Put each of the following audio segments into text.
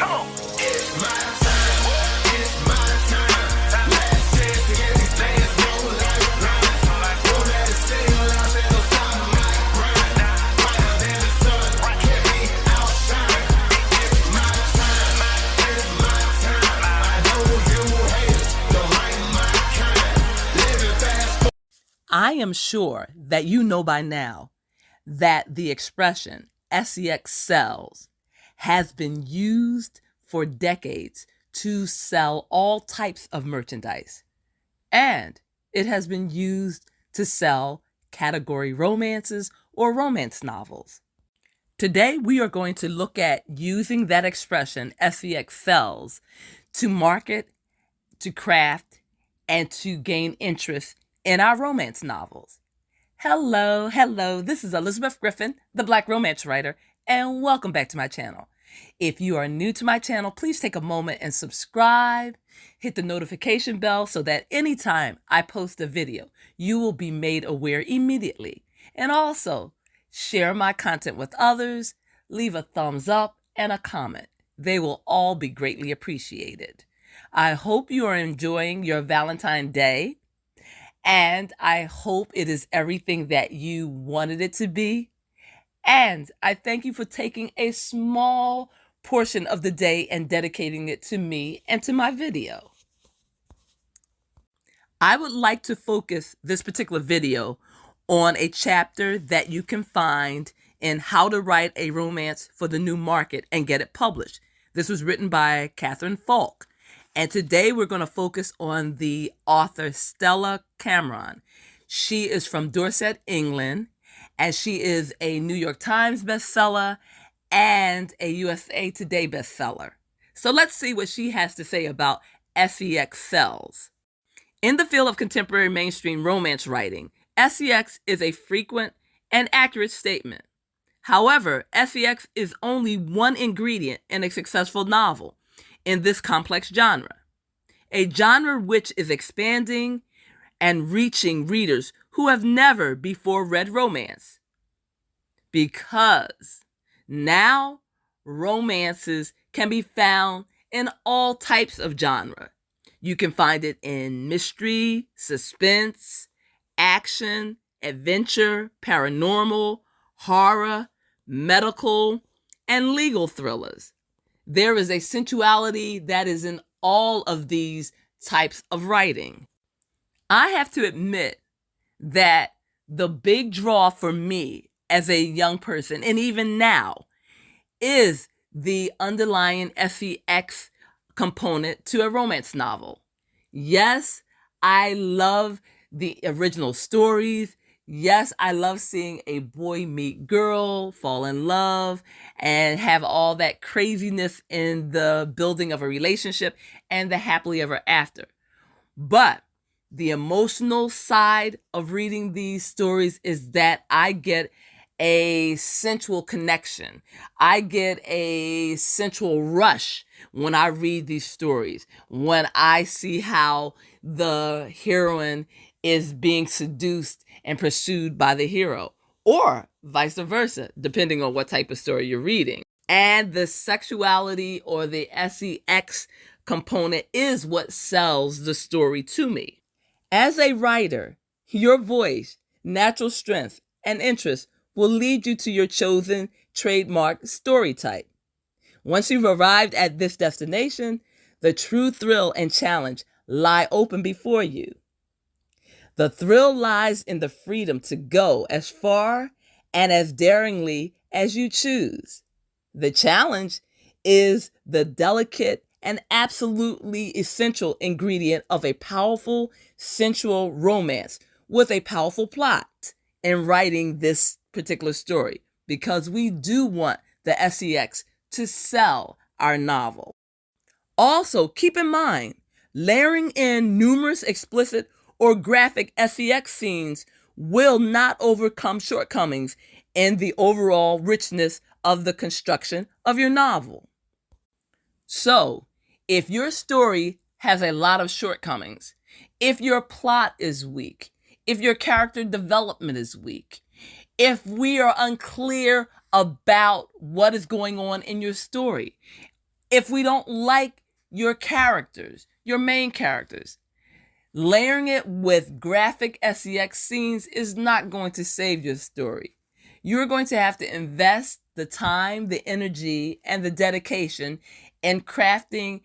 Come on. It's my time. It's my time. Last chance to get these things roll like grind. Don't let it sing loud, they don't stop my grind. Brighter than the sun, can't be outshined. It's my time. It's my time. I know you haters don't like my kind. Living fast. I am sure that you know by now that the expression SEX sells has been used for decades to sell all types of merchandise. And it has been used to sell category romances or romance novels. Today, we are going to look at using that expression, SEX sells, to market, to craft, and to gain interest in our romance novels. Hello, this is Elizabeth Griffin, the Black Romance Writer, and welcome back to my channel. If you are new to my channel, please take a moment and subscribe, hit the notification bell so that anytime I post a video, you will be made aware immediately. And also, share my content with others, leave a thumbs up and a comment. They will all be greatly appreciated. I hope you are enjoying your Valentine's Day. And I hope it is everything that you wanted it to be. And I thank you for taking a small portion of the day and dedicating it to me and to my video. I would like to focus this particular video on a chapter that you can find in How to Write a Romance for the New Market and Get It Published. This was written by Catherine Falk. And today we're going to focus on the author Stella Cameron. She is from Dorset, England, and she is a New York Times bestseller and a USA Today bestseller. So let's see what she has to say about SEX sells. In the field of contemporary mainstream romance writing, SEX is a frequent and accurate statement. However, SEX is only one ingredient in a successful novel in this complex genre, a genre which is expanding and reaching readers who have never before read romance. Because now romances can be found in all types of genre. You can find it in mystery, suspense, action, adventure, paranormal, horror, medical, and legal thrillers. There is a sensuality that is in all of these types of writing. I have to admit that the big draw for me as a young person, and even now, is the underlying SEX component to a romance novel. Yes, I love the original stories. Yes, I love seeing a boy meet girl, fall in love, and have all that craziness in the building of a relationship and the happily ever after. But the emotional side of reading these stories is that I get a sensual connection. I get a sensual rush when I read these stories, when I see how the heroine is being seduced and pursued by the hero, or vice versa, depending on what type of story you're reading. And the sexuality or the SEX component is what sells the story to me. As a writer, your voice, natural strength, and interest will lead you to your chosen trademark story type. Once you've arrived at this destination, the true thrill and challenge lie open before you. The thrill lies in the freedom to go as far and as daringly as you choose. The challenge is the delicate and absolutely essential ingredient of a powerful, sensual romance with a powerful plot in writing this particular story, because we do want the SEX to sell our novel. Also, keep in mind, layering in numerous explicit or graphic SEX scenes will not overcome shortcomings in the overall richness of the construction of your novel. So, if your story has a lot of shortcomings, if your plot is weak, if your character development is weak, if we are unclear about what is going on in your story, If we don't like your characters, your main characters, layering it with graphic sex scenes is not going to save your story. You're going to have to invest the time, the energy, and the dedication in crafting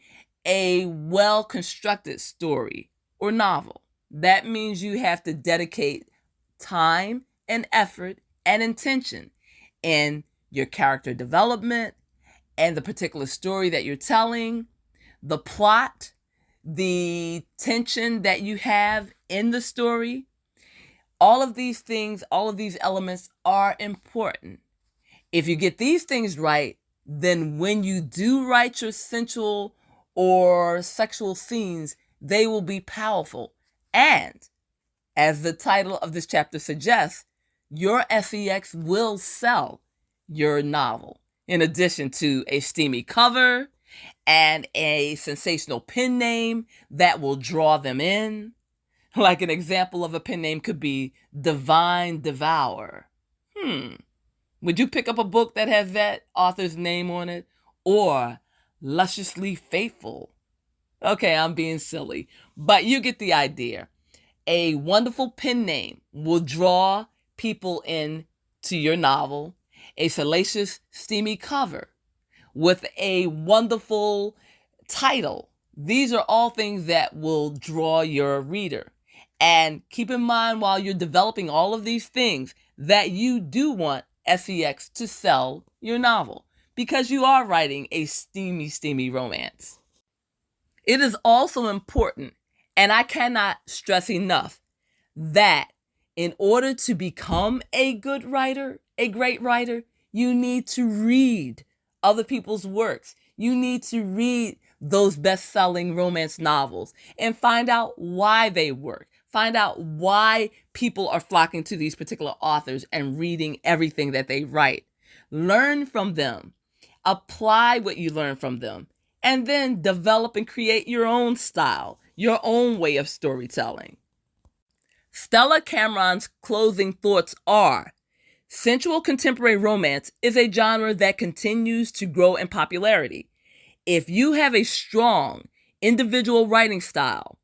a well-constructed story or novel. That means you have to dedicate time and effort and intention in your character development and the particular story that you're telling, the plot, the tension that you have in the story. All of these things, all of these elements are important. If you get these things right, then when you do write your sensual or sexual scenes, they will be powerful. And as the title of this chapter suggests, your sex will sell your novel. In addition to a steamy cover and a sensational pen name that will draw them in. Like an example of a pen name could be Divine Devourer. Would you pick up a book that has that author's name on it? Or Lusciously Faithful? Okay, I'm being silly, but you get the idea. A wonderful pen name will draw people in to your novel. A salacious, steamy cover with a wonderful title. These are all things that will draw your reader. And keep in mind while you're developing all of these things that you do want sex to sell your novel because you are writing a steamy, steamy romance. It is also important, and I cannot stress enough, that in order to become a good writer, a great writer, you need to read other people's works. You need to read those best-selling romance novels and find out why they work. Find out why people are flocking to these particular authors and reading everything that they write. Learn from them. Apply what you learn from them. And then develop and create your own style, your own way of storytelling. Stella Cameron's closing thoughts are, sensual contemporary romance is a genre that continues to grow in popularity. If you have a strong individual writing style,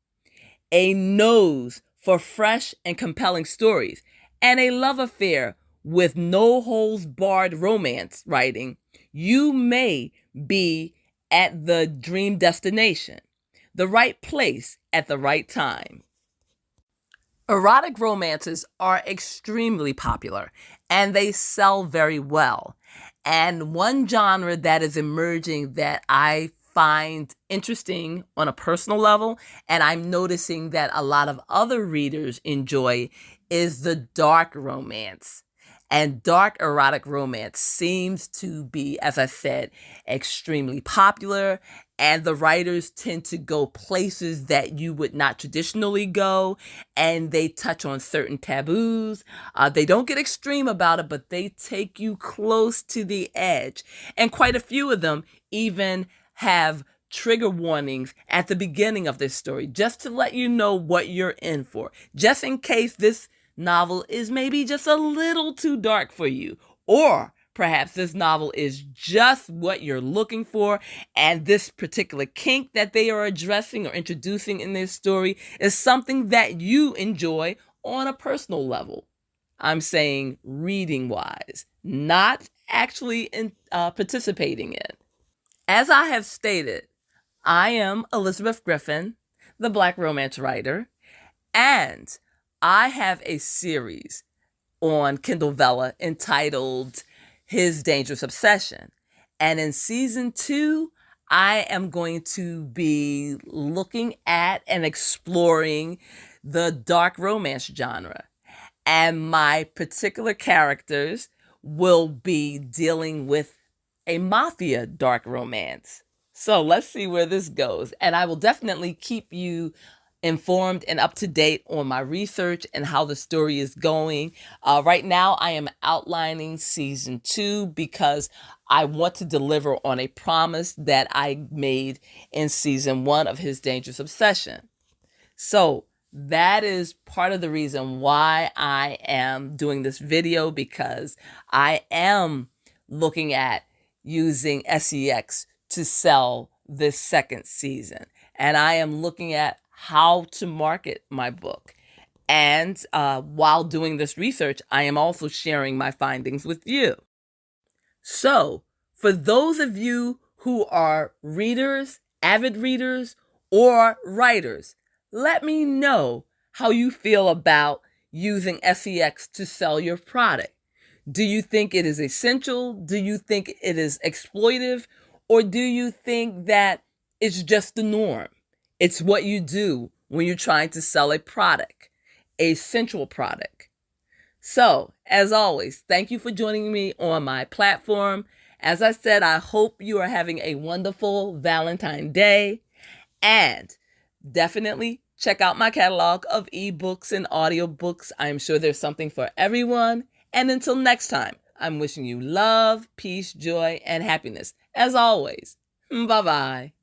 a nose for fresh and compelling stories, and a love affair with no holds barred romance writing, you may be at the dream destination, the right place at the right time. Erotic romances are extremely popular and they sell very well. And one genre that is emerging that I find interesting on a personal level, and I'm noticing that a lot of other readers enjoy, is the dark romance. And dark erotic romance seems to be, as I said, extremely popular. And the writers tend to go places that you would not traditionally go. And they touch on certain taboos. They don't get extreme about it, but they take you close to the edge. And quite a few of them even have trigger warnings at the beginning of this story, just to let you know what you're in for. Just in case this novel is maybe just a little too dark for you, or perhaps this novel is just what you're looking for, and this particular kink that they are addressing or introducing in this story is something that you enjoy on a personal level. I'm saying reading wise, not actually participating in. As I have stated, I am Elizabeth Griffin, the Black Romance Writer, and I have a series on Kindle Vella entitled His Dangerous Obsession. And in season 2, I am going to be looking at and exploring the dark romance genre. And my particular characters will be dealing with a mafia dark romance. So let's see where this goes. And I will definitely keep you informed and up to date on my research and how the story is going. Right now, I am outlining season 2 because I want to deliver on a promise that I made in season 1 of His Dangerous Obsession. So that is part of the reason why I am doing this video, because I am looking at using sex to sell this second season. And I am looking at how to market my book. And while doing this research, I am also sharing my findings with you. So, for those of you who are readers, avid readers, or writers, let me know how you feel about using SEX to sell your product. Do you think it is essential? Do you think it is exploitive? Or do you think that it's just the norm? It's what you do when you're trying to sell a product, a sensual product. So, as always, thank you for joining me on my platform. As I said, I hope you are having a wonderful Valentine's Day. And definitely check out my catalog of ebooks and audiobooks. I'm sure there's something for everyone. And until next time, I'm wishing you love, peace, joy, and happiness. As always, bye-bye.